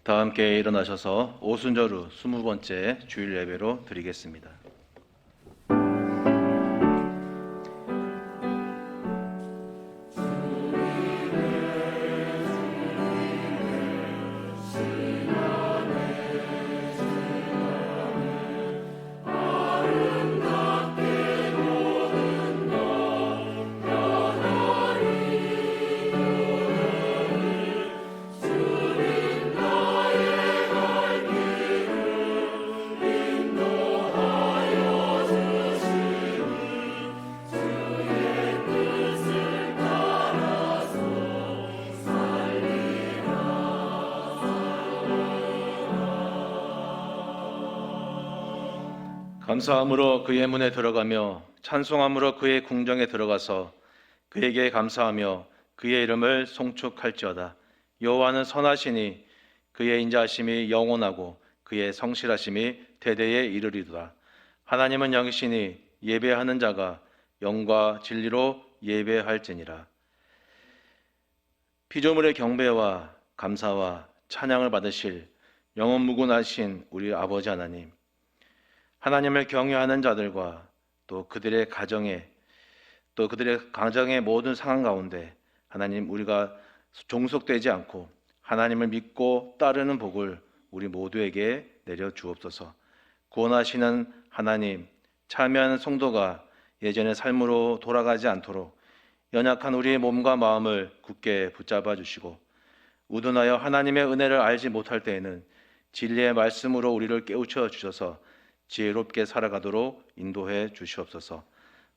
다 함께 일어나셔서 오순절후 20번째 주일 예배로 드리겠습니다. 감사함으로 그의 문에 들어가며 찬송함으로 그의 궁정에 들어가서 그에게 감사하며 그의 이름을 송축할지어다. 여호와는 선하시니 그의 인자하심이 영원하고 그의 성실하심이 대대에 이르리도다. 하나님은 영이시니 예배하는 자가 영과 진리로 예배할지니라. 피조물의 경배와 감사와 찬양을 받으실 영원무궁하신 우리 아버지 하나님, 하나님을 경외하는 자들과 또 그들의 가정의 모든 상황 가운데 하나님, 우리가 종속되지 않고 하나님을 믿고 따르는 복을 우리 모두에게 내려 주옵소서. 구원하시는 하나님, 참여하는 성도가 예전의 삶으로 돌아가지 않도록 연약한 우리의 몸과 마음을 굳게 붙잡아 주시고, 우둔하여 하나님의 은혜를 알지 못할 때에는 진리의 말씀으로 우리를 깨우쳐 주셔서 지혜롭게 살아가도록 인도해 주시옵소서.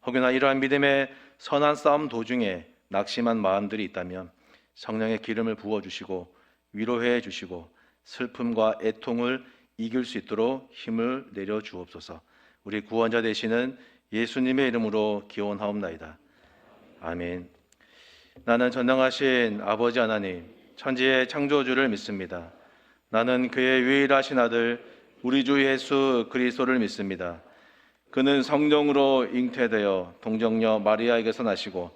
혹여나 이러한 믿음의 선한 싸움 도중에 낙심한 마음들이 있다면 성령의 기름을 부어주시고 위로해 주시고 슬픔과 애통을 이길 수 있도록 힘을 내려 주옵소서. 우리 구원자 되시는 예수님의 이름으로 기원하옵나이다. 아멘. 나는 전능하신 아버지 하나님, 천지의 창조주를 믿습니다. 나는 그의 유일하신 아들 우리 주 예수 그리스도를 믿습니다. 그는 성령으로 잉태되어 동정녀 마리아에게서 나시고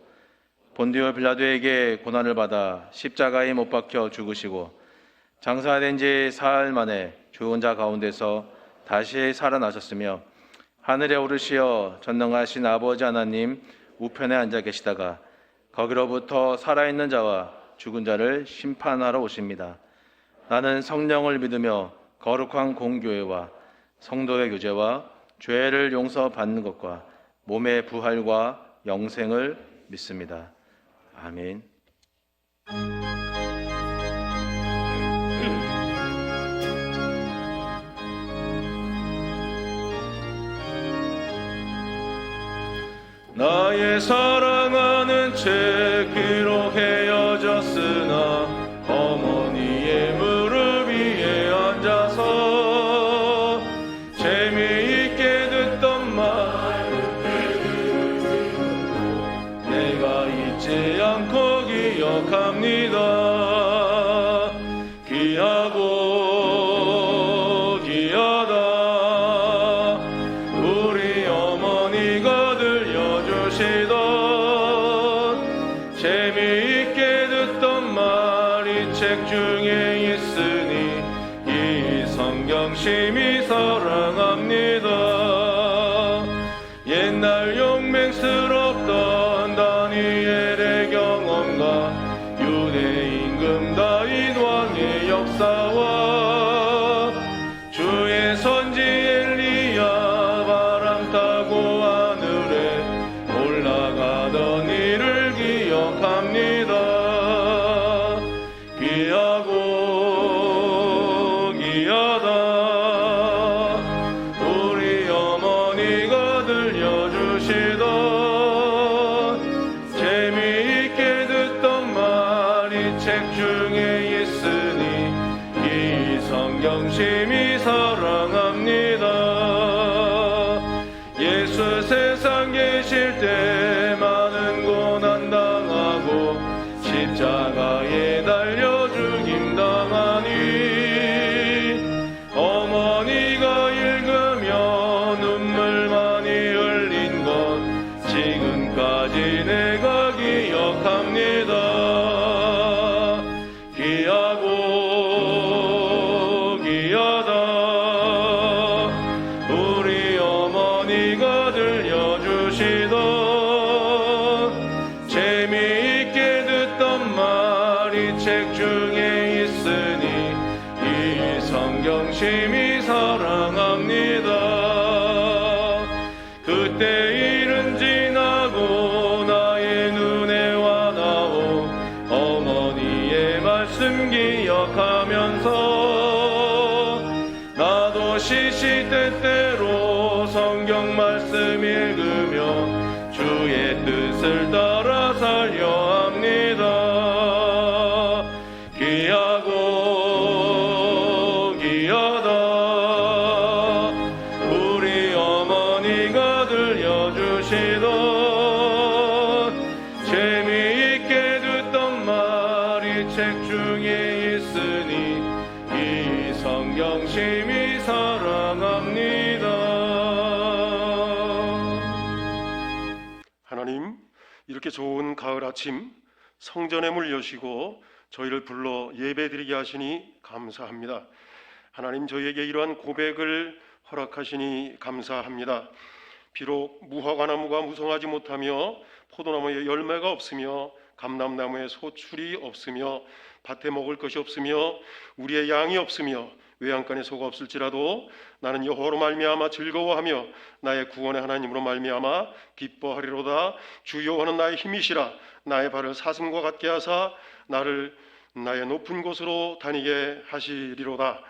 본디오 빌라도에게 고난을 받아 십자가에 못 박혀 죽으시고 장사된 지 사흘 만에 죽은 자 가운데서 다시 살아나셨으며 하늘에 오르시어 전능하신 아버지 하나님 우편에 앉아 계시다가 거기로부터 살아있는 자와 죽은 자를 심판하러 오십니다. 나는 성령을 믿으며 거룩한 공교회와 성도의 교제와 죄를 용서받는 것과 몸의 부활과 영생을 믿습니다. 아멘. 나의 사랑하는 채 그로 헤어졌으나 어머니의 무릎 위에 앉아서 재미있게 듣던 말 내가 잊지 않고 기억합니다. 귀하고 귀하다 우리 어머니가 들려주시던 재미있게 듣던 말이 책 중에 있으니 이 성경 심히 사랑합니다. 옛날 용맹스럽던 다니엘의 경험과 유대 임금 다윗 왕의 역사와 주의 선지 엘리야 바람 타고 하늘에 올라가던 일을 기억합니다. 귀하고 귀하다 우리 어머니가 들려주시던 재미있게 듣던 말이 책 중에 있으니 이 하면서 나도 시시때때로 성경 말씀 읽으며 주의 뜻을 따라 살려 합니다. 귀하고 귀하다 우리 어머니가 들려주시던 재미있게 듣던 말이 책 중에 있으니 이 성경 심히 사랑합니다. 하나님, 이렇게 좋은 가을 아침 성전의 문을 여시고 저희를 불러 예배드리게 하시니 감사합니다. 하나님, 저희에게 이러한 고백을 허락하시니 감사합니다. 비록 무화과나무가 무성하지 못하며 포도나무에 열매가 없으며 감람나무에 소출이 없으며 밭에 먹을 것이 없으며 우리의 양이 없으며 외양간에 소가 없을지라도 나는 여호와로 말미암아 즐거워하며 나의 구원의 하나님으로 말미암아 기뻐하리로다. 주 여호와는 나의 힘이시라. 나의 발을 사슴과 같게 하사 나를 나의 높은 곳으로 다니게 하시리로다.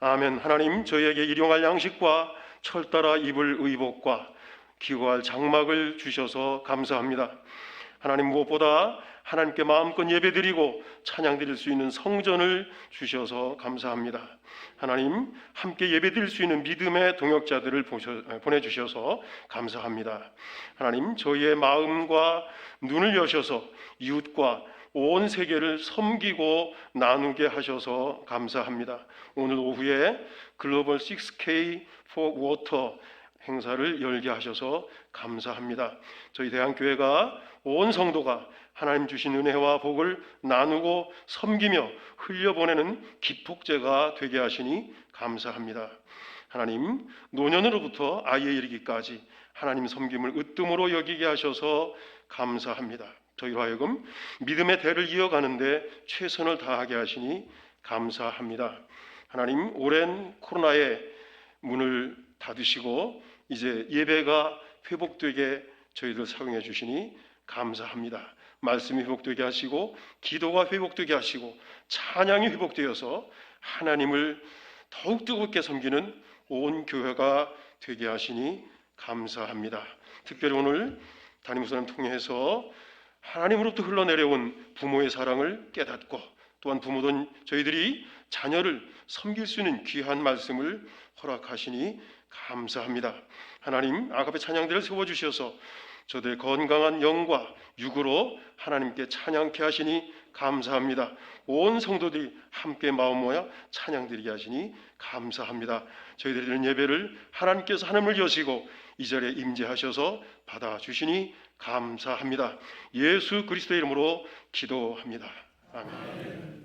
아멘. 하나님, 저희에게 일용할 양식과 철 따라 입을 의복과 기거할 장막을 주셔서 감사합니다. 하나님, 무엇보다 하나님께 마음껏 예배드리고 찬양드릴 수 있는 성전을 주셔서 감사합니다. 하나님, 함께 예배드릴 수 있는 믿음의 동역자들을 보내주셔서 감사합니다. 하나님, 저희의 마음과 눈을 여셔서 이웃과 온 세계를 섬기고 나누게 하셔서 감사합니다. 오늘 오후에 글로벌 6K for Water 행사를 열게 하셔서 감사합니다. 저희 대한교회가 온 성도가 하나님 주신 은혜와 복을 나누고 섬기며 흘려보내는 기폭제가 되게 하시니 감사합니다. 하나님, 노년으로부터 아이에 이르기까지 하나님 섬김을 으뜸으로 여기게 하셔서 감사합니다. 저희로 하여금 믿음의 대를 이어가는데 최선을 다하게 하시니 감사합니다. 하나님, 오랜 코로나의 문을 닫으시고 이제 예배가 회복되게 저희들 사용해 주시니 감사합니다. 말씀이 회복되게 하시고 기도가 회복되게 하시고 찬양이 회복되어서 하나님을 더욱 뜨겁게 섬기는 온 교회가 되게 하시니 감사합니다. 특별히 오늘 담임 목사님 통해서 하나님으로부터 흘러내려온 부모의 사랑을 깨닫고 또한 부모든 저희들이 자녀를 섬길 수 있는 귀한 말씀을 허락하시니 감사합니다. 하나님, 아가페 찬양대를 세워주셔서 저들의 건강한 영과 육으로 하나님께 찬양케 하시니 감사합니다. 온 성도들이 함께 마음 모여 찬양드리게 하시니 감사합니다. 저희들이 드리는 예배를 하나님께서 하늘을 여시고 이 자리에 임재하셔서 받아주시니 감사합니다. 예수 그리스도의 이름으로 기도합니다. 아멘.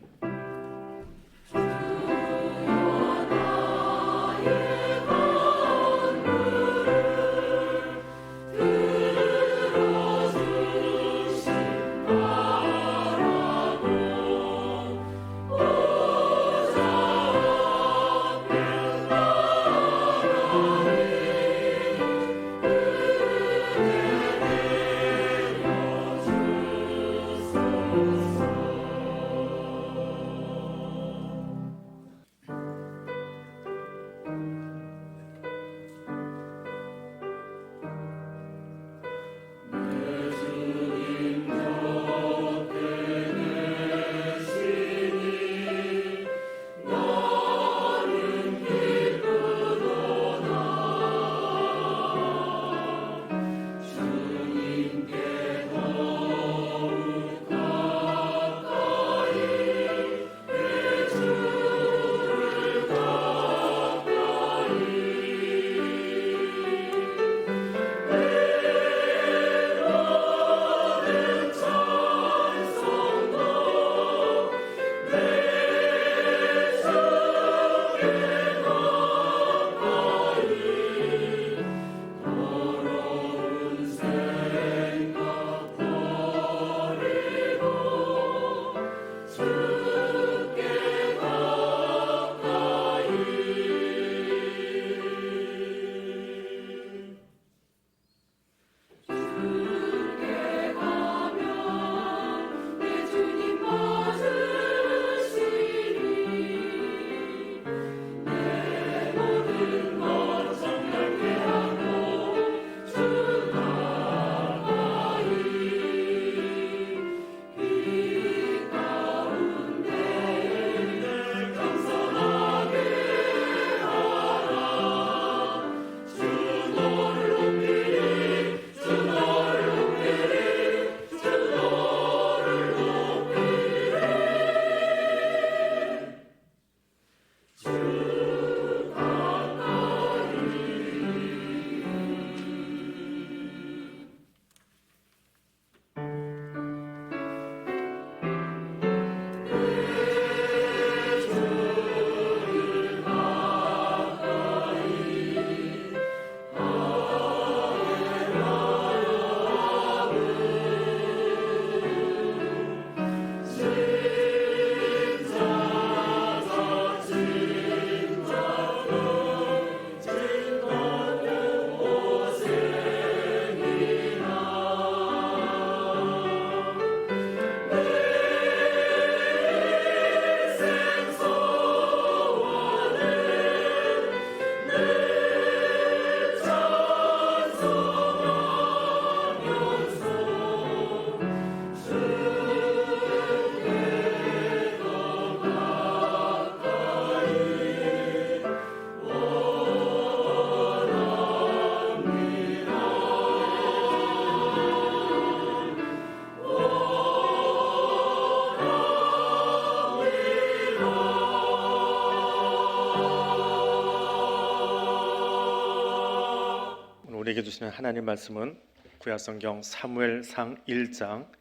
우리에게 주시는 하나님 말씀은 구약성경 사무엘상 1장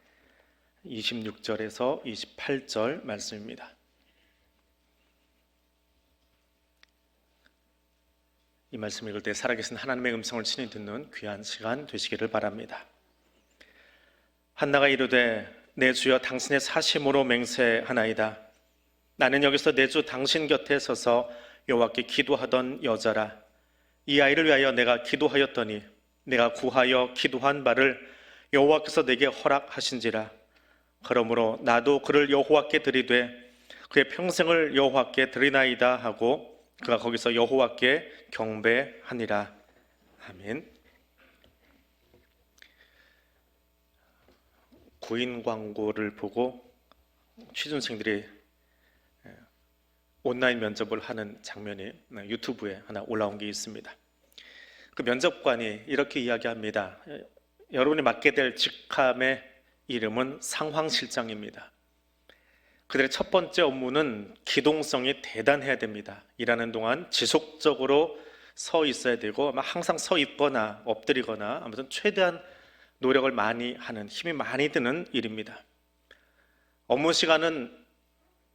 26절에서 28절 말씀입니다. 이 말씀 읽을 때 살아계신 하나님의 음성을 친히 듣는 귀한 시간 되시기를 바랍니다. 한나가 이르되 내 주여 당신의 사심으로 맹세하나이다. 나는 여기서 내 주 당신 곁에 서서 여호와께 기도하던 여자라. 이 아이를 위하여 내가 기도하였더니 내가 구하여 기도한 바를 여호와께서 내게 허락하신지라. 그러므로 나도 그를 여호와께 드리되 그의 평생을 여호와께 드리나이다 하고 그가 거기서 여호와께 경배하니라. 아멘. 구인 광고를 보고 취준생들이 온라인 면접을 하는 장면이 유튜브에 하나 올라온 게 있습니다. 그 면접관이 이렇게 이야기합니다. 여러분이 맡게 될 직함의 이름은 상황실장입니다. 그들의 첫 번째 업무는 기동성이 대단해야 됩니다. 일하는 동안 지속적으로 서 있어야 되고 아마 항상 서 있거나 엎드리거나 아무튼 최대한 노력을 많이 하는, 힘이 많이 드는 일입니다. 업무 시간은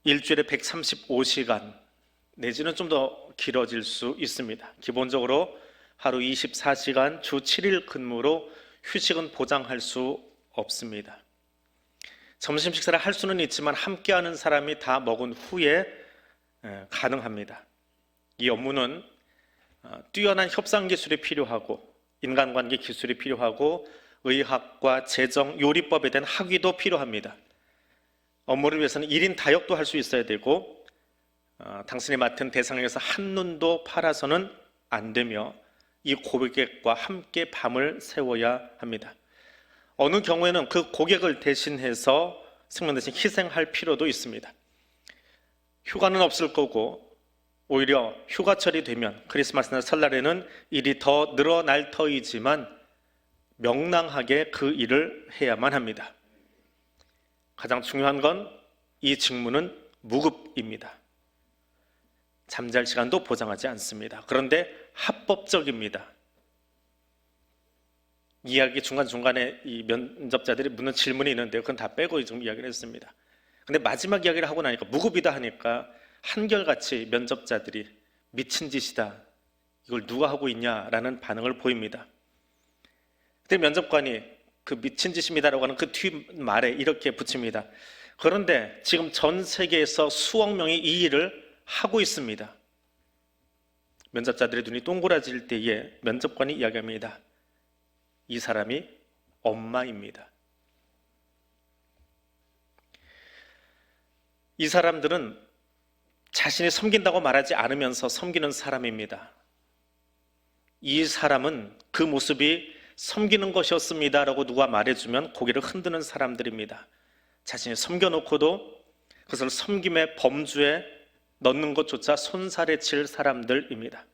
일주일에 135시간 내지는 좀 더 길어질 수 있습니다. 기본적으로 하루 24시간 주 7일 근무로 휴식은 보장할 수 없습니다. 점심 식사를 할 수는 있지만 함께하는 사람이 다 먹은 후에 가능합니다. 이 업무는 뛰어난 협상 기술이 필요하고 인간관계 기술이 필요하고 의학과 재정, 요리법에 대한 학위도 필요합니다. 업무를 위해서는 1인 다역도 할 수 있어야 되고 당신이 맡은 대상에서 한눈도 팔아서는 안 되며 이 고객과 함께 밤을 새워야 합니다. 어느 경우에는 그 고객을 대신해서 생명 대신 희생할 필요도 있습니다. 휴가는 없을 거고 오히려 휴가철이 되면 크리스마스나 설날에는 일이 더 늘어날 터이지만 명랑하게 그 일을 해야만 합니다. 가장 중요한 건 이 직무는 무급입니다. 잠잘 시간도 보장하지 않습니다. 그런데 합법적입니다. 이야기 중간중간에 이 면접자들이 묻는 질문이 있는데 그건 다 빼고 좀 이야기를 했습니다. 근데 마지막 이야기를 하고 나니까 무급이다 하니까 한결같이 면접자들이 미친 짓이다, 이걸 누가 하고 있냐라는 반응을 보입니다. 그때 면접관이 그 미친 짓입니다라고 하는 그 뒤 말에 이렇게 붙입니다. 그런데 지금 전 세계에서 수억 명이 이 일을 하고 있습니다. 면접자들의 눈이 동그라질 때에 면접관이 이야기합니다. 이 사람이 엄마입니다. 이 사람들은 자신이 섬긴다고 말하지 않으면서 섬기는 사람입니다. 이 사람은 그 모습이 섬기는 것이었습니다 라고 누가 말해주면 고개를 흔드는 사람들입니다. 자신이 섬겨놓고도 그것을 섬김의 범주에 넣는 것조차 손살에 칠 사람들입니다.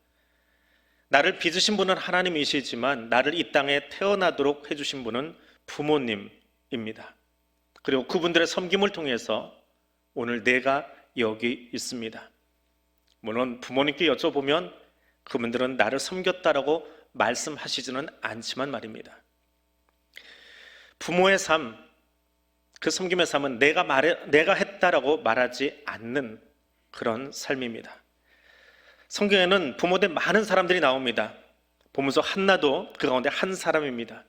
나를 빚으신 분은 하나님이시지만 나를 이 땅에 태어나도록 해주신 분은 부모님입니다. 그리고 그분들의 섬김을 통해서 오늘 내가 여기 있습니다. 물론 부모님께 여쭤보면 그분들은 나를 섬겼다라고 말씀하시지는 않지만 말입니다. 부모의 삶, 그 섬김의 삶은 내가 했다라고 말하지 않는 그런 삶입니다. 성경에는 부모된 많은 사람들이 나옵니다. 보면서 한나도 그 가운데 한 사람입니다.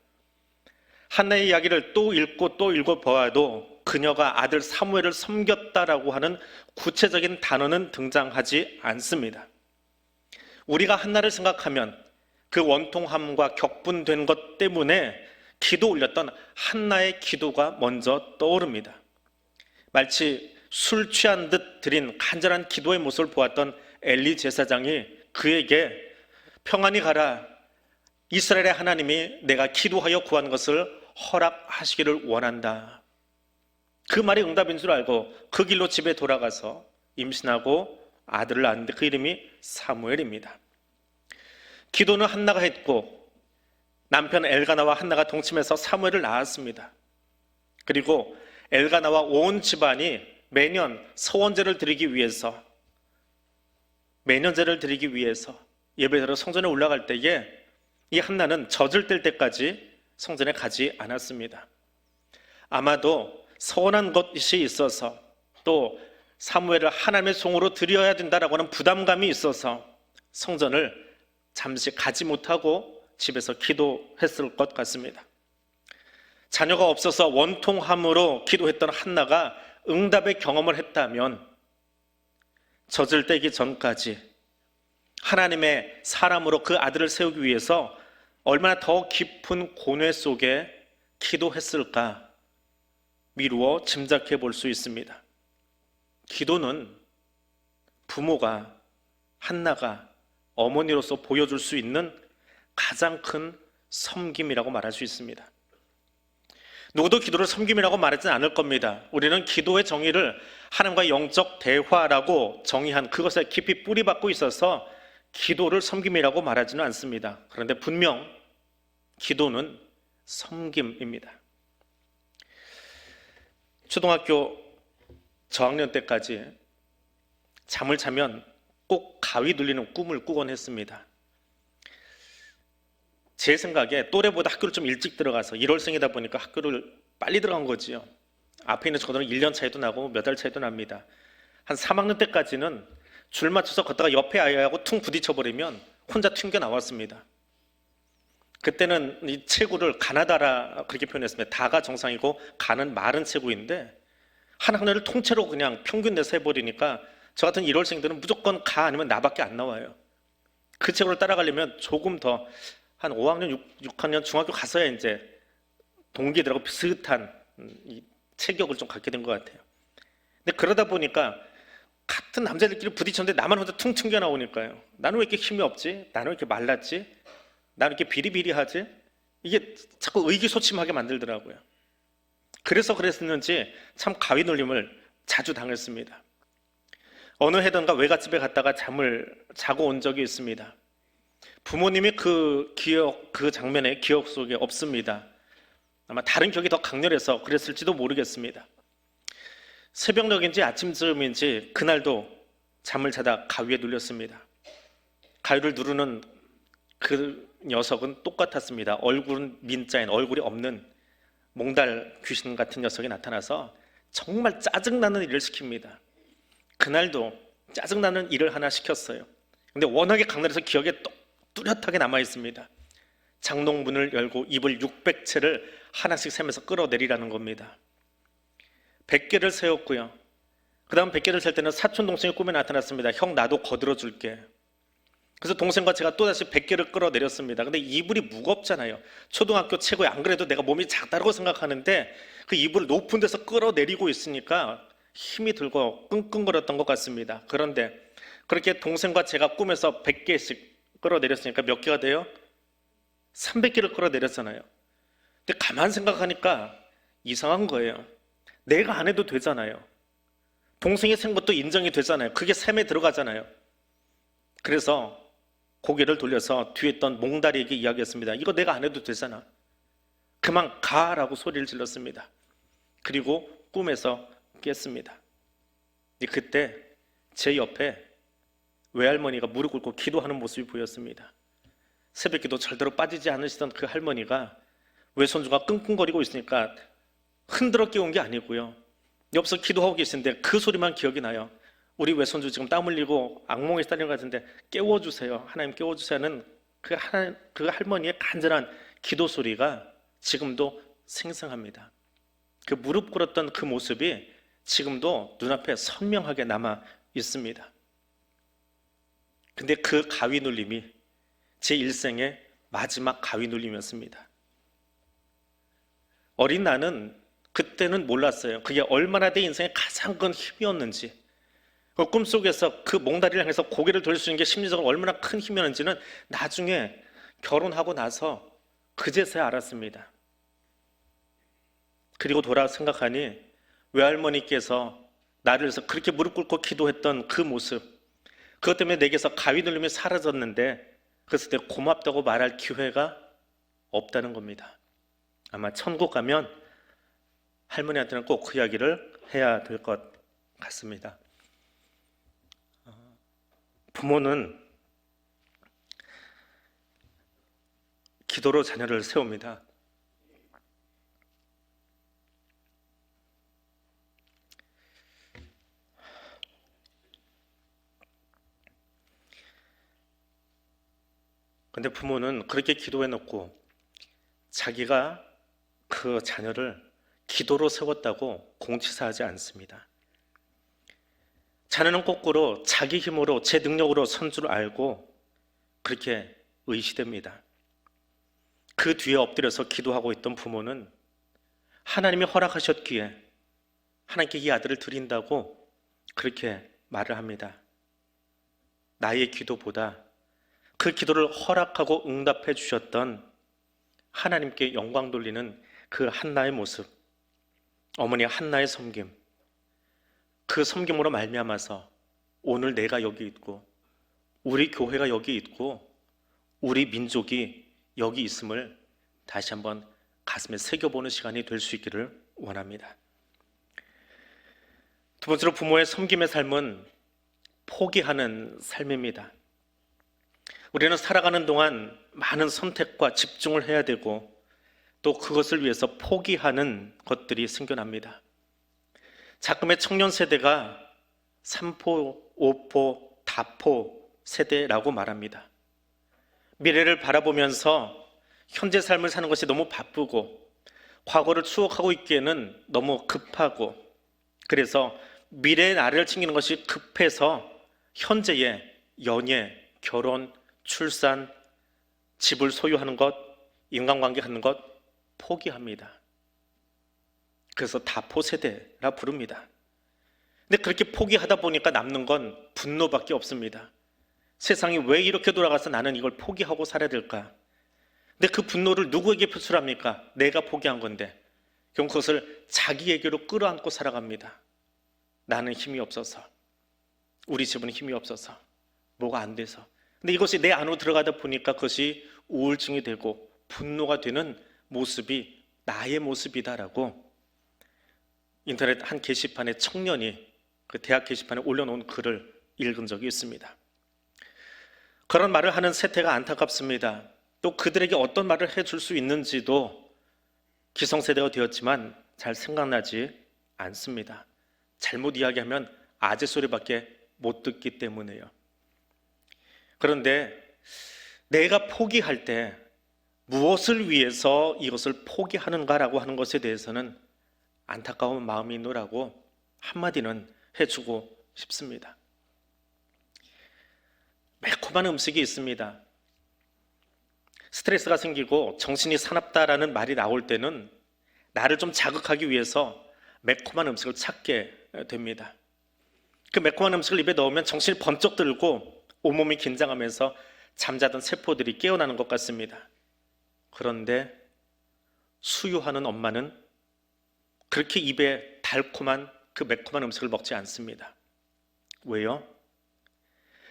한나의 이야기를 또 읽고 보아도 그녀가 아들 사무엘을 섬겼다라고 하는 구체적인 단어는 등장하지 않습니다. 우리가 한나를 생각하면 그 원통함과 격분된 것 때문에 기도 올렸던 한나의 기도가 먼저 떠오릅니다. 마치 술 취한 듯 드린 간절한 기도의 모습을 보았던 엘리 제사장이 그에게 평안히 가라, 이스라엘의 하나님이 내가 기도하여 구한 것을 허락하시기를 원한다. 그 말이 응답인 줄 알고 그 길로 집에 돌아가서 임신하고 아들을 낳았는데 그 이름이 사무엘입니다. 기도는 한나가 했고 남편 엘가나와 한나가 동침해서 사무엘을 낳았습니다. 그리고 엘가나와 온 집안이 매년 서원제를 드리기 위해서 예배드려 성전에 올라갈 때에 이 한나는 젖을 뗄 때까지 성전에 가지 않았습니다. 아마도 서운한 것이 있어서 또 사무엘을 하나님의 종으로 드려야 된다라고 하는 부담감이 있어서 성전을 잠시 가지 못하고 집에서 기도했을 것 같습니다. 자녀가 없어서 원통함으로 기도했던 한나가 응답의 경험을 했다면 젖을 떼기 전까지 하나님의 사람으로 그 아들을 세우기 위해서 얼마나 더 깊은 고뇌 속에 기도했을까 미루어 짐작해 볼 수 있습니다. 기도는 부모가, 한나가 어머니로서 보여줄 수 있는 가장 큰 섬김이라고 말할 수 있습니다. 누구도 기도를 섬김이라고 말하지는 않을 겁니다. 우리는 기도의 정의를 하나님과 영적 대화라고 정의한 그것에 깊이 뿌리박고 있어서 기도를 섬김이라고 말하지는 않습니다. 그런데 분명 기도는 섬김입니다. 초등학교 저학년 때까지 잠을 자면 꼭 가위 눌리는 꿈을 꾸곤 했습니다. 제 생각에 또래보다 학교를 좀 일찍 들어가서 1월생이다 보니까 학교를 빨리 들어간 거지요. 앞에 있는 저들은 1년 차이도 나고 몇 달 차이도 납니다. 한 3학년 때까지는 줄 맞춰서 걷다가 옆에 아이하고 퉁 부딪혀버리면 혼자 튕겨 나왔습니다. 그때는 이 체구를 가나다라 그렇게 표현했습니다. 다가 정상이고 가는 마른 체구인데 한 학년을 통째로 그냥 평균 내서 해버리니까 저 같은 1월생들은 무조건 가 아니면 나밖에 안 나와요. 그 체구를 따라가려면 조금 더 한 5학년, 6학년 중학교 가서야 이제 동기들하고 비슷한 이 체격을 좀 갖게 된 것 같아요. 근데 그러다 보니까 같은 남자들끼리 부딪혔는데 나만 혼자 퉁 튕겨 나오니까요. 나는 왜 이렇게 힘이 없지? 나는 왜 이렇게 말랐지? 나는 이렇게 비리비리하지? 이게 자꾸 의기소침하게 만들더라고요. 그래서 그랬는지 참 가위 눌림을 자주 당했습니다. 어느 해던가 외갓집에 갔다가 잠을 자고 온 적이 있습니다. 부모님이 그 장면의 기억 속에 없습니다. 아마 다른 기억이 더 강렬해서 그랬을지도 모르겠습니다. 새벽녘인지 아침쯤인지 그날도 잠을 자다 가위에 눌렸습니다. 가위를 누르는 그 녀석은 똑같았습니다. 얼굴은 민자인 얼굴이 없는 몽달 귀신 같은 녀석이 나타나서 정말 짜증나는 일을 시킵니다. 그날도 짜증나는 일을 하나 시켰어요. 근데 워낙에 강렬해서 기억에 뚜렷하게 남아있습니다. 장롱문을 열고 이불 600채를 하나씩 세면서 끌어내리라는 겁니다. 100개를 세웠고요. 그 다음 100개를 셀 때는 사촌 동생이 꿈에 나타났습니다. 형 나도 거들어 줄게. 그래서 동생과 제가 또다시 100개를 끌어내렸습니다. 근데 이불이 무겁잖아요. 초등학교 최고에 안 그래도 내가 몸이 작다고 생각하는데 그 이불을 높은 데서 끌어내리고 있으니까 힘이 들고 끙끙거렸던 것 같습니다. 그런데 그렇게 동생과 제가 꿈에서 100개씩 끌어내렸으니까 몇 개가 돼요? 300개를 끌어내렸잖아요. 근데 가만 생각하니까 이상한 거예요. 내가 안 해도 되잖아요. 동생이 센 것도 인정이 되잖아요. 그게 셈에 들어가잖아요. 그래서 고개를 돌려서 뒤에 있던 몽다리에게 이야기했습니다. 이거 내가 안 해도 되잖아. 그만 가라고 소리를 질렀습니다. 그리고 꿈에서 깼습니다. 그때 제 옆에 외할머니가 무릎 꿇고 기도하는 모습이 보였습니다. 새벽기도 절대로 빠지지 않으시던 그 할머니가 외손주가 끙끙거리고 있으니까 흔들어 깨운 게 아니고요. 옆에서 기도하고 계신데 그 소리만 기억이 나요. 우리 외손주 지금 ጣ 흘리고 악몽에 시달리는 것 같은데 깨워주세요. 하나님 깨워주세요 하는 그 할머니의 간절한 기도 소리가 지금도 생생합니다. 그 무릎 꿇었던 그 모습이 지금도 눈앞에 선명하게 남아 있습니다. 근데 그 가위 눌림이 제 일생의 마지막 가위 눌림이었습니다. 어린 나는 그때는 몰랐어요. 그게 얼마나 내 인생의 가장 큰 힘이었는지, 그 꿈속에서 그 몽다리를 향해서 고개를 돌릴 수 있는 게 심리적으로 얼마나 큰 힘이었는지는 나중에 결혼하고 나서 그제서야 알았습니다. 그리고 돌아 생각하니 외할머니께서 나를 위해서 그렇게 무릎 꿇고 기도했던 그 모습, 그것 때문에 내게서 가위 눌림이 사라졌는데 그랬을 때 고맙다고 말할 기회가 없다는 겁니다. 아마 천국 가면 할머니한테는 꼭 그 이야기를 해야 될 것 같습니다. 부모는 기도로 자녀를 세웁니다. 근데 부모는 그렇게 기도해 놓고 자기가 그 자녀를 기도로 세웠다고 공치사하지 않습니다. 자녀는 거꾸로 자기 힘으로 제 능력으로 선 줄 알고 그렇게 의시됩니다. 그 뒤에 엎드려서 기도하고 있던 부모는 하나님이 허락하셨기에 하나님께 이 아들을 드린다고 그렇게 말을 합니다. 나의 기도보다 그 기도를 허락하고 응답해 주셨던 하나님께 영광 돌리는 그 한나의 모습, 어머니 한나의 섬김, 그 섬김으로 말미암아서 오늘 내가 여기 있고 우리 교회가 여기 있고 우리 민족이 여기 있음을 다시 한번 가슴에 새겨보는 시간이 될 수 있기를 원합니다. 두 번째로 부모의 섬김의 삶은 포기하는 삶입니다. 우리는 살아가는 동안 많은 선택과 집중을 해야 되고 또 그것을 위해서 포기하는 것들이 생겨납니다. 자금의 청년 세대가 3포, 5포, 다포 세대라고 말합니다. 미래를 바라보면서 현재 삶을 사는 것이 너무 바쁘고 과거를 추억하고 있기에는 너무 급하고 그래서 미래의 나를 챙기는 것이 급해서 현재의 연애, 결혼, 출산, 집을 소유하는 것, 인간관계 갖는 것 포기합니다. 그래서 다포 세대라 부릅니다. 근데 그렇게 포기하다 보니까 남는 건 분노밖에 없습니다. 세상이 왜 이렇게 돌아가서 나는 이걸 포기하고 살아야 될까? 근데 그 분노를 누구에게 표출합니까? 내가 포기한 건데 결국 그것을 자기에게로 끌어안고 살아갑니다. 나는 힘이 없어서, 우리 집은 힘이 없어서, 뭐가 안 돼서. 근데 이것이 내 안으로 들어가다 보니까 그것이 우울증이 되고 분노가 되는 모습이 나의 모습이다라고 인터넷 한 게시판에 청년이 그 대학 게시판에 올려놓은 글을 읽은 적이 있습니다. 그런 말을 하는 세태가 안타깝습니다. 또 그들에게 어떤 말을 해줄 수 있는지도 기성세대가 되었지만 잘 생각나지 않습니다. 잘못 이야기하면 아재 소리밖에 못 듣기 때문에요. 그런데 내가 포기할 때 무엇을 위해서 이것을 포기하는가라고 하는 것에 대해서는 안타까운 마음이 있노라고 한마디는 해주고 싶습니다. 매콤한 음식이 있습니다. 스트레스가 생기고 정신이 사납다라는 말이 나올 때는 나를 좀 자극하기 위해서 매콤한 음식을 찾게 됩니다. 그 매콤한 음식을 입에 넣으면 정신이 번쩍 들고 온몸이 긴장하면서 잠자던 세포들이 깨어나는 것 같습니다. 그런데 수유하는 엄마는 그렇게 입에 달콤한 그 매콤한 음식을 먹지 않습니다. 왜요?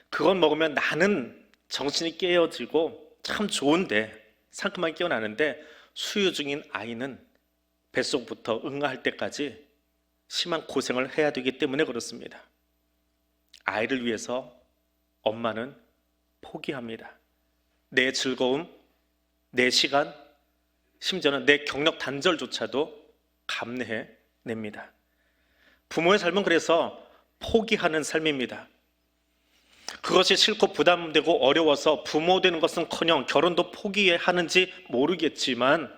그건 먹으면 나는 정신이 깨어지고 참 좋은데 상큼하게 깨어나는데 수유 중인 아이는 뱃속부터 응아할 때까지 심한 고생을 해야 되기 때문에 그렇습니다. 아이를 위해서 엄마는 포기합니다. 내 즐거움, 내 시간, 심지어는 내 경력 단절조차도 감내해 냅니다. 부모의 삶은 그래서 포기하는 삶입니다. 그것이 싫고 부담되고 어려워서 부모 되는 것은커녕 결혼도 포기하는지 모르겠지만,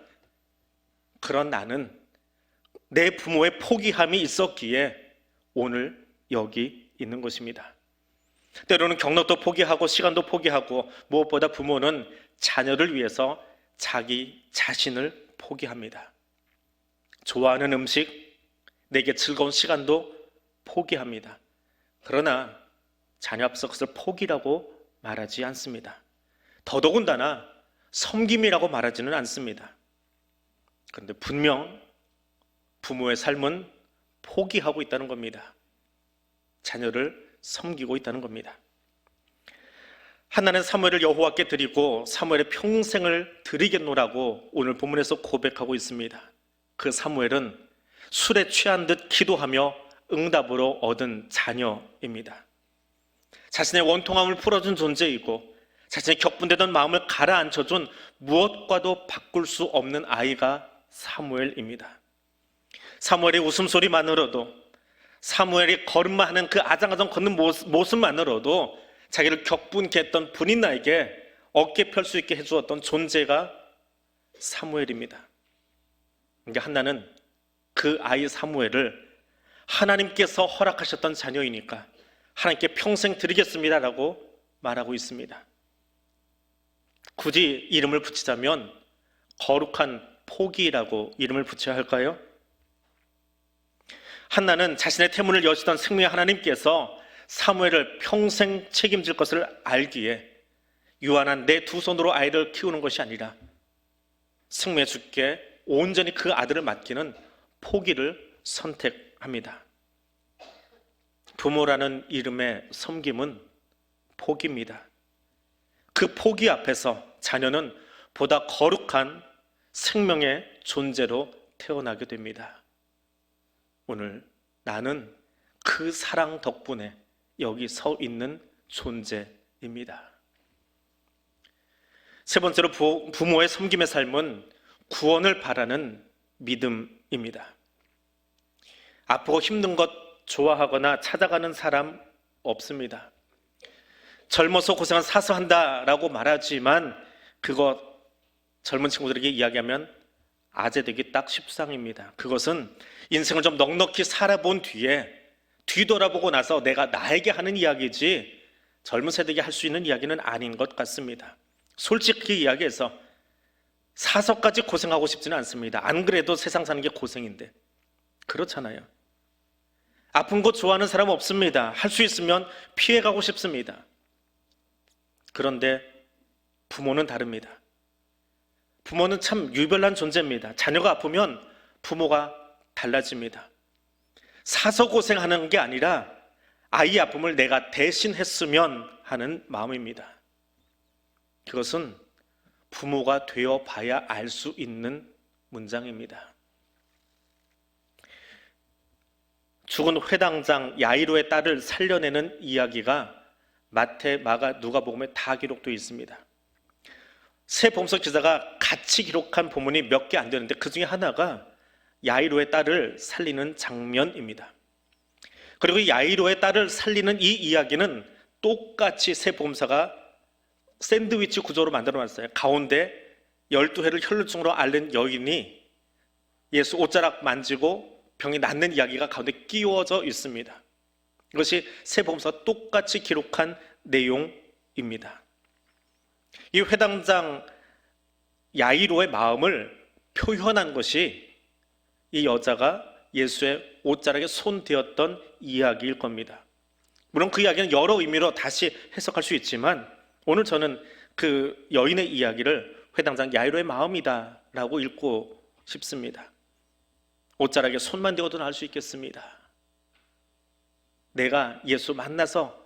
그런 나는 내 부모의 포기함이 있었기에 오늘 여기 있는 것입니다. 때로는 경력도 포기하고 시간도 포기하고, 무엇보다 부모는 자녀를 위해서 자기 자신을 포기합니다. 좋아하는 음식, 내게 즐거운 시간도 포기합니다. 그러나 자녀 앞서 그것을 포기라고 말하지 않습니다. 더더군다나 섬김이라고 말하지는 않습니다. 그런데 분명 부모의 삶은 포기하고 있다는 겁니다. 자녀를 섬기고 있다는 겁니다. 한나는 사무엘을 여호와께 드리고 사무엘의 평생을 드리겠노라고 오늘 본문에서 고백하고 있습니다. 그 사무엘은 술에 취한 듯 기도하며 응답으로 얻은 자녀입니다. 자신의 원통함을 풀어준 존재이고 자신의 격분되던 마음을 가라앉혀준 무엇과도 바꿀 수 없는 아이가 사무엘입니다. 사무엘의 웃음소리만으로도, 사무엘이 걸음마 하는 그 아장아장 걷는 모습만으로도 자기를 격분케 했던 분인나에게 어깨 펼 수 있게 해주었던 존재가 사무엘입니다. 그러니까 한나는 그 아이 사무엘을 하나님께서 허락하셨던 자녀이니까 하나님께 평생 드리겠습니다라고 말하고 있습니다. 굳이 이름을 붙이자면 거룩한 포기라고 이름을 붙여야 할까요? 한나는 자신의 태문을 여시던 생명의 하나님께서 사무엘을 평생 책임질 것을 알기에 유한한 내 두 손으로 아이를 키우는 것이 아니라 생명의 주께 온전히 그 아들을 맡기는 포기를 선택합니다. 부모라는 이름의 섬김은 포기입니다. 그 포기 앞에서 자녀는 보다 거룩한 생명의 존재로 태어나게 됩니다. 오늘 나는 그 사랑 덕분에 여기 서 있는 존재입니다. 세 번째로 부모의 섬김의 삶은 구원을 바라는 믿음입니다. 아프고 힘든 것 좋아하거나 찾아가는 사람 없습니다. 젊어서 고생은 사서한다라고 말하지만 그것 젊은 친구들에게 이야기하면 아재되기 딱 십상입니다. 그것은 인생을 좀 넉넉히 살아본 뒤에 뒤돌아보고 나서 내가 나에게 하는 이야기지 젊은 세대에게 할 수 있는 이야기는 아닌 것 같습니다. 솔직히 이야기해서 사서까지 고생하고 싶지는 않습니다. 안 그래도 세상 사는 게 고생인데. 그렇잖아요. 아픈 거 좋아하는 사람 없습니다. 할 수 있으면 피해가고 싶습니다. 그런데 부모는 다릅니다. 부모는 참 유별난 존재입니다. 자녀가 아프면 부모가 달라집니다. 사서 고생하는 게 아니라 아이 아픔을 내가 대신 했으면 하는 마음입니다. 그것은 부모가 되어 봐야 알 수 있는 문장입니다. 죽은 회당장 야이로의 딸을 살려내는 이야기가 마태, 마가, 누가복음에 다 기록되어 있습니다. 세 복음서 기자가 같이 기록한 본문이 몇 개 안 되는데 그 중에 하나가 야이로의 딸을 살리는 장면입니다. 그리고 이 야이로의 딸을 살리는 이 이야기는 똑같이 세 복음서가 샌드위치 구조로 만들어놨어요. 가운데 12회를 혈루증으로 앓는 여인이 예수 옷자락 만지고 병이 낫는 이야기가 가운데 끼워져 있습니다. 이것이 세 복음서가 똑같이 기록한 내용입니다. 이 회당장 야이로의 마음을 표현한 것이 이 여자가 예수의 옷자락에 손대었던 이야기일 겁니다. 물론 그 이야기는 여러 의미로 다시 해석할 수 있지만 오늘 저는 그 여인의 이야기를 회당장 야이로의 마음이다라고 읽고 싶습니다. 옷자락에 손만 대어도 나을 수 있겠습니다. 내가 예수 만나서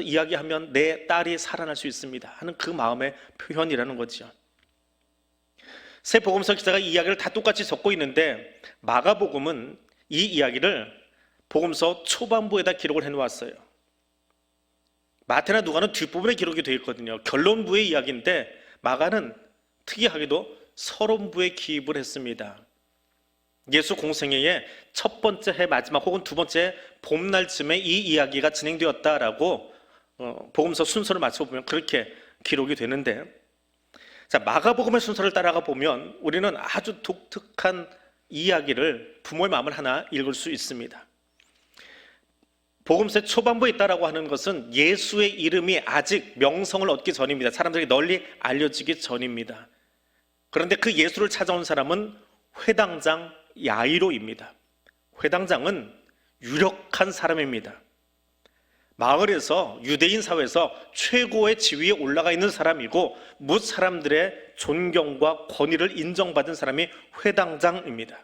이야기하면 내 딸이 살아날 수 있습니다 하는 그 마음의 표현이라는 거죠. 세 복음서 기자가 이 이야기를 다 똑같이 적고 있는데 마가복음은 이 이야기를 복음서 초반부에다 기록을 해놓았어요. 마태나 누가는 뒷부분에 기록이 되어 있거든요. 결론부의 이야기인데 마가는 특이하게도 서론부에 기입을 했습니다. 예수 공생애의 첫 번째 해 마지막 혹은 두 번째 봄날쯤에 이 이야기가 진행되었다라고 복음서 순서를 맞춰보면 그렇게 기록이 되는데, 자, 마가복음의 순서를 따라가 보면 우리는 아주 독특한 이야기를 부모의 마음을 하나 읽을 수 있습니다. 복음서의 초반부에 있다라고 하는 것은 예수의 이름이 아직 명성을 얻기 전입니다. 사람들에게 널리 알려지기 전입니다. 그런데 그 예수를 찾아온 사람은 회당장 야이로입니다. 회당장은 유력한 사람입니다. 마을에서, 유대인 사회에서 최고의 지위에 올라가 있는 사람이고 뭇 사람들의 존경과 권위를 인정받은 사람이 회당장입니다.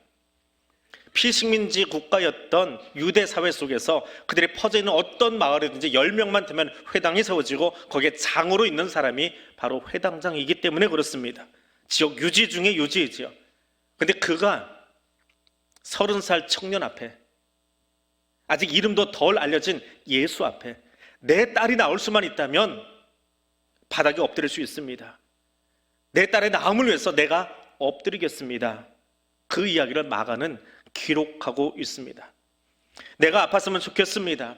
피식민지 국가였던 유대 사회 속에서 그들이 퍼져 있는 어떤 마을이든지 10명만 되면 회당이 세워지고 거기에 장으로 있는 사람이 바로 회당장이기 때문에 그렇습니다. 지역 유지 중에 유지이지요. 근데 그가 30살 청년 앞에, 아직 이름도 덜 알려진 예수 앞에 내 딸이 나올 수만 있다면 바닥에 엎드릴 수 있습니다. 내 딸의 나음을 위해서 내가 엎드리겠습니다. 그 이야기를 마가는 기록하고 있습니다. 내가 아팠으면 좋겠습니다.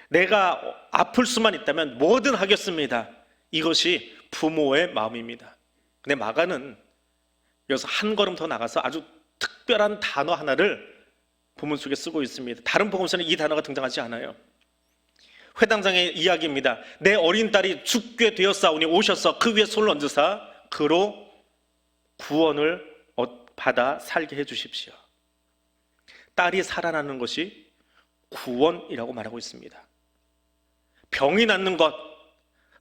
내가 아플 수만 있다면 뭐든 하겠습니다. 이것이 부모의 마음입니다. 근데 마가는 여기서 한 걸음 더 나가서 아주 특별한 단어 하나를 본문 속에 쓰고 있습니다. 다른 복음서는 이 단어가 등장하지 않아요. 회당장의 이야기입니다. 내 어린 딸이 죽게 되었사오니 오셔서 그 위에 손을 얹으사 그로 구원을 받아 살게 해주십시오. 딸이 살아나는 것이 구원이라고 말하고 있습니다. 병이 낫는 것,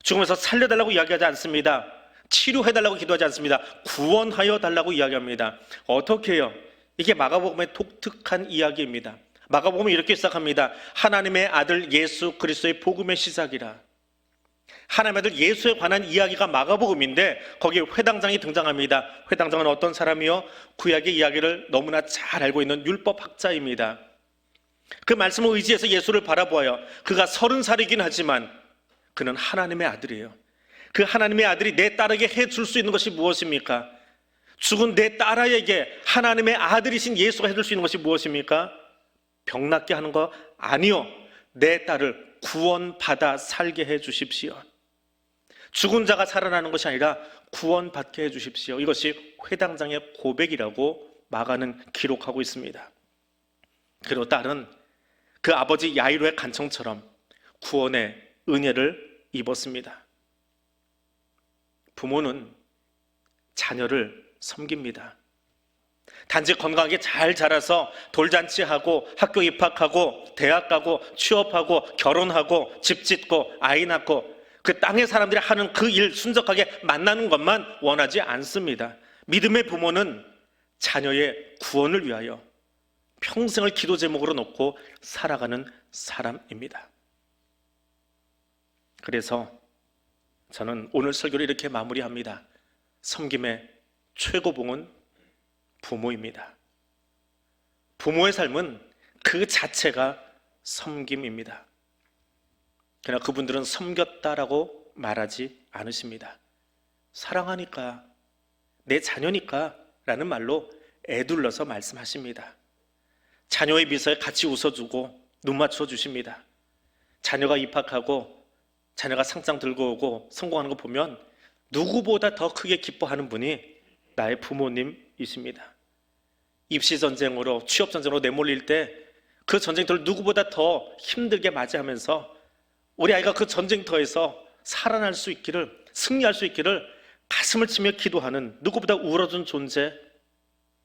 죽음에서 살려달라고 이야기하지 않습니다. 치료해달라고 기도하지 않습니다. 구원하여 달라고 이야기합니다. 어떻게 해요? 이게 마가복음의 독특한 이야기입니다. 마가복음은 이렇게 시작합니다. 하나님의 아들 예수 그리스도의 복음의 시작이라. 하나님의 아들 예수에 관한 이야기가 마가복음인데 거기에 회당장이 등장합니다. 회당장은 어떤 사람이요? 구약의 이야기를 너무나 잘 알고 있는 율법학자입니다. 그 말씀을 의지해서 예수를 바라보아요. 그가 30살이긴 하지만 그는 하나님의 아들이에요. 그 하나님의 아들이 내 딸에게 해줄 수 있는 것이 무엇입니까? 죽은 내 딸아이에게 하나님의 아들이신 예수가 해줄 수 있는 것이 무엇입니까? 병 낫게 하는 거 아니요. 내 딸을 구원받아 살게 해 주십시오. 죽은 자가 살아나는 것이 아니라 구원받게 해 주십시오. 이것이 회당장의 고백이라고 마가는 기록하고 있습니다. 그리고 딸은 그 아버지 야이로의 간청처럼 구원의 은혜를 입었습니다. 부모는 자녀를 섬깁니다. 단지 건강하게 잘 자라서 돌잔치하고 학교 입학하고 대학 가고 취업하고 결혼하고 집 짓고 아이 낳고 그 땅의 사람들이 하는 그 일 순적하게 만나는 것만 원하지 않습니다. 믿음의 부모는 자녀의 구원을 위하여 평생을 기도 제목으로 놓고 살아가는 사람입니다. 그래서 저는 오늘 설교를 이렇게 마무리합니다. 섬김의 최고봉은 부모입니다. 부모의 삶은 그 자체가 섬김입니다. 그러나 그분들은 섬겼다라고 말하지 않으십니다. 사랑하니까, 내 자녀니까 라는 말로 애둘러서 말씀하십니다. 자녀의 미소에 같이 웃어주고 눈 맞춰주십니다. 자녀가 입학하고 자녀가 상장 들고 오고 성공하는 거 보면 누구보다 더 크게 기뻐하는 분이 나의 부모님이십니다. 입시 전쟁으로, 취업 전쟁으로 내몰릴 때 그 전쟁터를 누구보다 더 힘들게 맞이하면서 우리 아이가 그 전쟁터에서 살아날 수 있기를, 승리할 수 있기를 가슴을 치며 기도하는 누구보다 울어준 존재,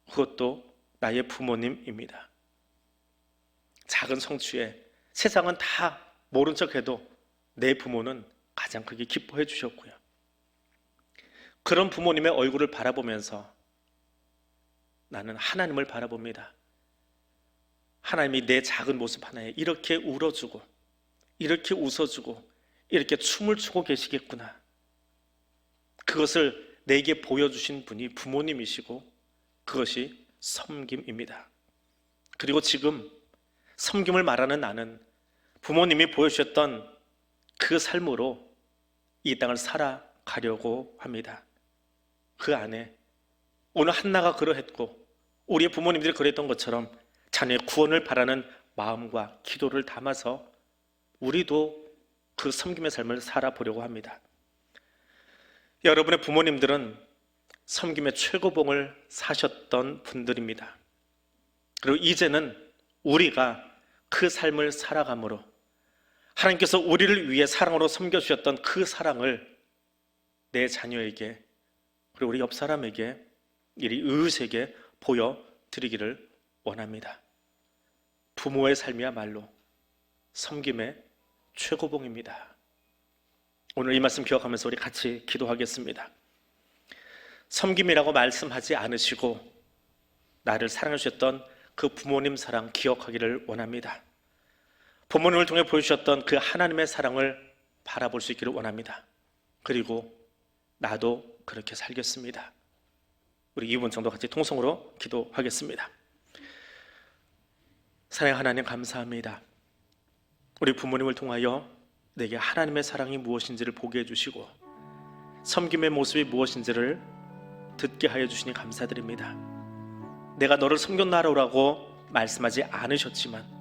그것도 나의 부모님입니다. 작은 성취에 세상은 다 모른 척해도 내 부모는 가장 크게 기뻐해 주셨고요. 그런 부모님의 얼굴을 바라보면서 나는 하나님을 바라봅니다. 하나님이 내 작은 모습 하나에 이렇게 울어주고 이렇게 웃어주고 이렇게 춤을 추고 계시겠구나. 그것을 내게 보여주신 분이 부모님이시고 그것이 섬김입니다. 그리고 지금 섬김을 말하는 나는 부모님이 보여주셨던 그 삶으로 이 땅을 살아가려고 합니다. 그 안에 오늘 한나가 그러했고 우리의 부모님들이 그랬던 것처럼 자녀의 구원을 바라는 마음과 기도를 담아서 우리도 그 섬김의 삶을 살아보려고 합니다. 여러분의 부모님들은 섬김의 최고봉을 사셨던 분들입니다. 그리고 이제는 우리가 그 삶을 살아감으로 하나님께서 우리를 위해 사랑으로 섬겨주셨던 그 사랑을 내 자녀에게 그리고 우리 옆 사람에게 우리 이웃에게 보여드리기를 원합니다. 부모의 삶이야말로 섬김의 최고봉입니다. 오늘 이 말씀 기억하면서 우리 같이 기도하겠습니다. 섬김이라고 말씀하지 않으시고 나를 사랑해 주셨던 그 부모님 사랑 기억하기를 원합니다. 부모님을 통해 보여주셨던 그 하나님의 사랑을 바라볼 수 있기를 원합니다. 그리고 나도 그렇게 살겠습니다. 우리 2분 정도 같이 통성으로 기도하겠습니다. 사랑의 하나님 감사합니다. 우리 부모님을 통하여 내게 하나님의 사랑이 무엇인지를 보게 해주시고 섬김의 모습이 무엇인지를 듣게 하여 주시니 감사드립니다. 내가 너를 섬겼나라고 말씀하지 않으셨지만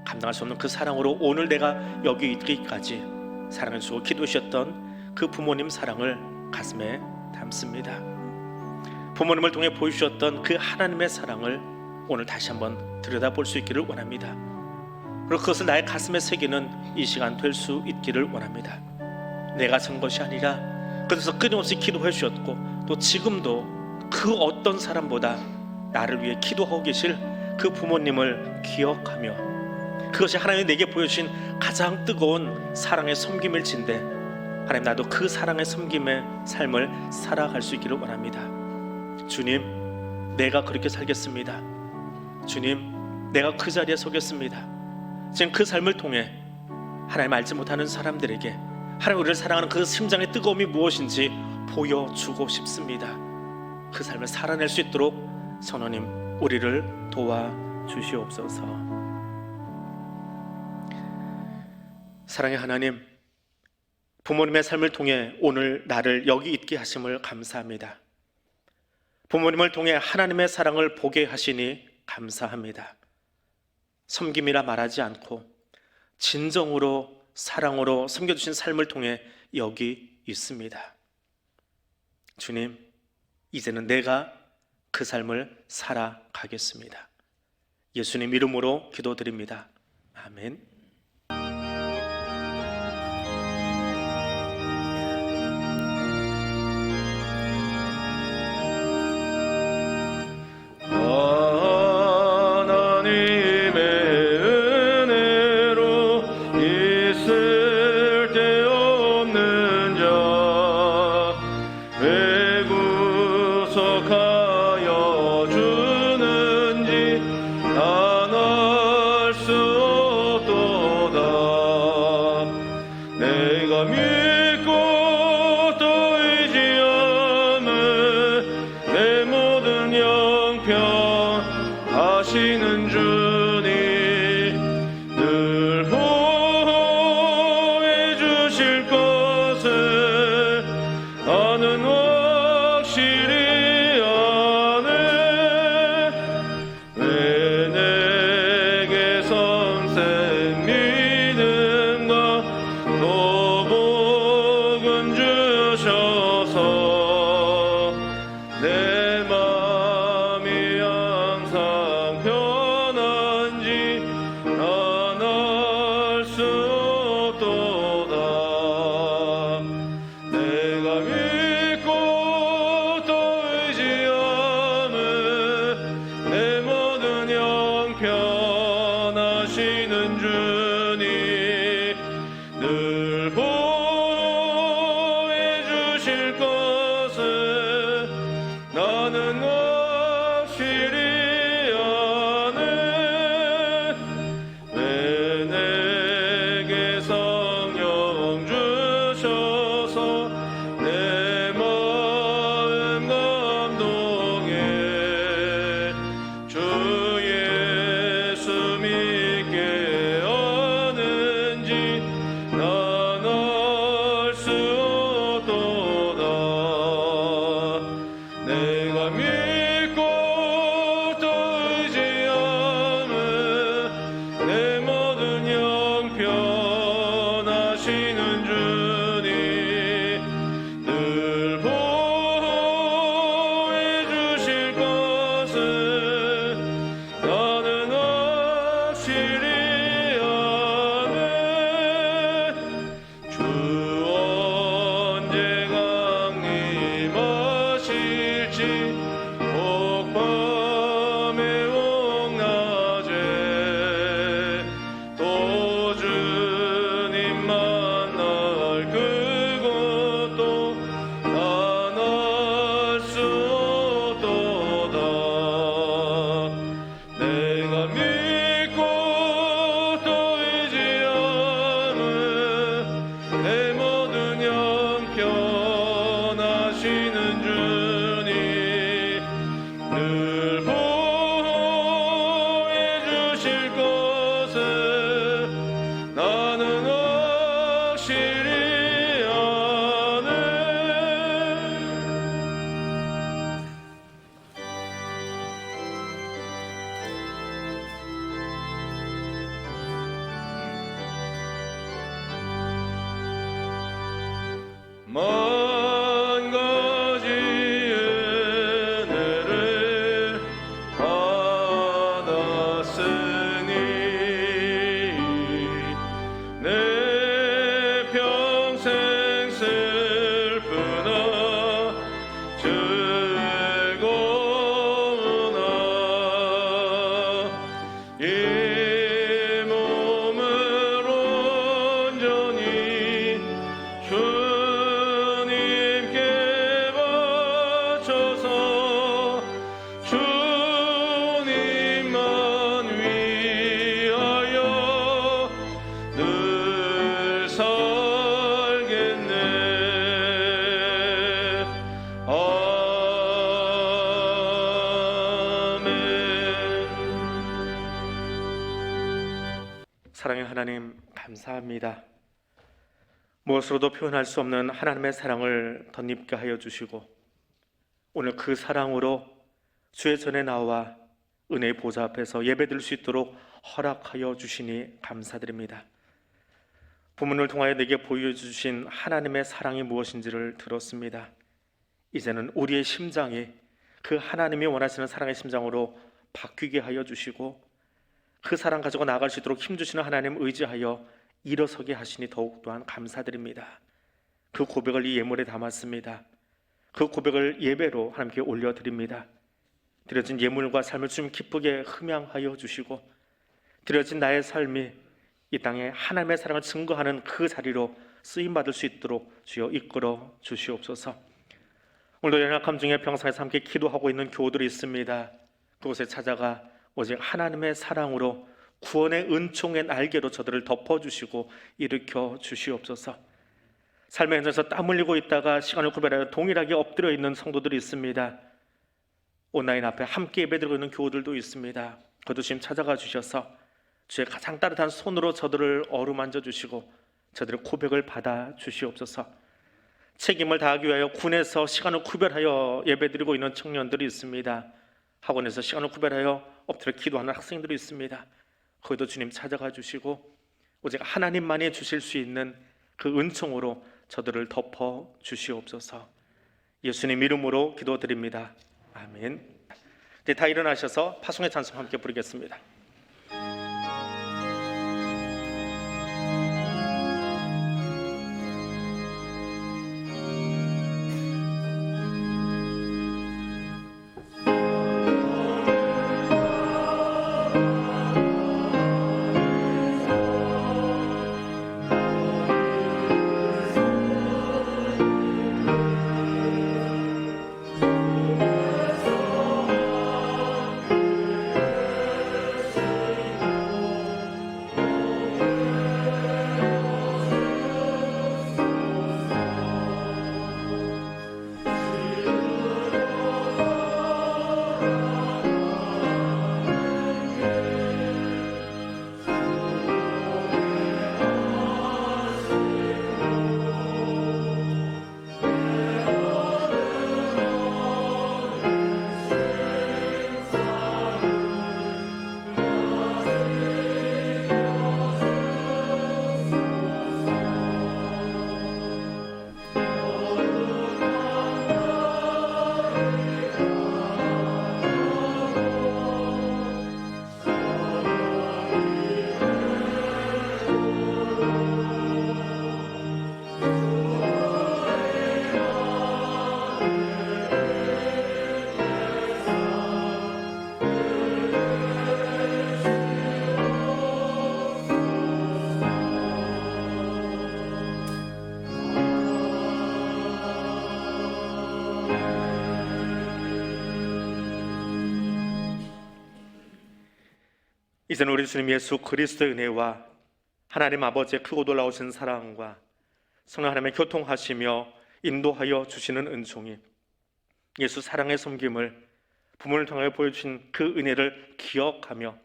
감당할 수 없는 그 사랑으로 오늘 내가 여기 있기까지 사랑해 주시고 기도해 주셨던 그 부모님 사랑을 가슴에 담습니다. 부모님을 통해 보여주셨던 그 하나님의 사랑을 오늘 다시 한번 들여다볼 수 있기를 원합니다. 그리고 그것을 나의 가슴에 새기는 이 시간 될 수 있기를 원합니다. 내가 선 것이 아니라 그래서 끊임없이 기도해 주셨고 또 지금도 그 어떤 사람보다 나를 위해 기도하고 계실 그 부모님을 기억하며 그것이 하나님이 내게 보여주신 가장 뜨거운 사랑의 섬김일진데 하나님 나도 그 사랑의 섬김의 삶을 살아갈 수 있기를 원합니다. 주님, 내가 그렇게 살겠습니다. 주님, 내가 그 자리에 서겠습니다. 지금 그 삶을 통해 하나님 알지 못하는 사람들에게 하나님 우리를 사랑하는 그 심장의 뜨거움이 무엇인지 보여주고 싶습니다. 그 삶을 살아낼 수 있도록 선원님 우리를 도와주시옵소서. 사랑의 하나님, 부모님의 삶을 통해 오늘 나를 여기 있게 하심을 감사합니다. 부모님을 통해 하나님의 사랑을 보게 하시니 감사합니다. 섬김이라 말하지 않고 진정으로 사랑으로 섬겨주신 삶을 통해 여기 있습니다. 주님, 이제는 내가 그 삶을 살아가겠습니다. 예수님 이름으로 기도드립니다. 아멘. 하시는 주님 늘 보호해 주실 것을 나는 확실히 아네. 왜 내게 선생 믿음과 또 만 가지 은혜를 받았으니 내 평생 슬프나 즐거우나 이 몸을 온전히 주님께 바쳐서 주님만 위하여 늘 살겠네. 아멘. 사랑의 하나님, 감사합니다. 무엇으로도 표현할 수 없는 하나님의 사랑을 덧입게 하여 주시고 오늘 그 사랑으로 주의 전에 나와 은혜의 보좌 앞에서 예배드릴 수 있도록 허락하여 주시니 감사드립니다. 본문을 통하여 내게 보여주신 하나님의 사랑이 무엇인지를 들었습니다. 이제는 우리의 심장이 그 하나님이 원하시는 사랑의 심장으로 바뀌게 하여 주시고 그 사랑 가지고 나아갈 수 있도록 힘주시는 하나님 의지하여 일어서게 하시니 더욱 또한 감사드립니다. 그 고백을 이 예물에 담았습니다. 그 고백을 예배로 하나님께 올려드립니다. 드려진 예물과 삶을 주님 기쁘게 흠양하여 주시고 드려진 나의 삶이 이 땅에 하나님의 사랑을 증거하는 그 자리로 쓰임받을 수 있도록 주여 이끌어 주시옵소서. 오늘도 연약함 중에 병상에서 함께 기도하고 있는 교우들이 있습니다. 그곳에 찾아가 오직 하나님의 사랑으로 구원의 은총의 날개로 저들을 덮어주시고 일으켜 주시옵소서. 삶의 현장에서 땀 흘리고 있다가 시간을 구별하여 동일하게 엎드려 있는 성도들이 있습니다. 온라인 앞에 함께 예배드리고 있는 교우들도 있습니다. 그도 지금 찾아가 주셔서 주의 가장 따뜻한 손으로 저들을 어루만져 주시고 저들의 고백을 받아 주시옵소서. 책임을 다하기 위하여 군에서 시간을 구별하여 예배드리고 있는 청년들이 있습니다. 학원에서 시간을 구별하여 엎드려 기도하는 학생들이 있습니다. 거기도 주님 찾아가 주시고 오직 하나님만이 주실 수 있는 그 은총으로 저들을 덮어 주시옵소서. 예수님 이름으로 기도드립니다. 아멘. 이제 다 일어나셔서 파송의 찬송 함께 부르겠습니다. 이제는 우리 주님 예수 그리스도의 은혜와 하나님 아버지의 크고 놀라우신 사랑과 성령 하나님의 교통하시며 인도하여 주시는 은총이 예수 사랑의 섬김을 부모를 통하여 보여주신 그 은혜를 기억하며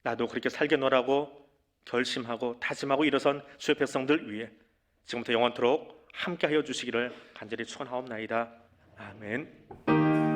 나도 그렇게 살겠노라고 결심하고 다짐하고 일어선 주의 백성들 위해 지금부터 영원토록 함께하여 주시기를 간절히 축원하옵나이다. 아멘.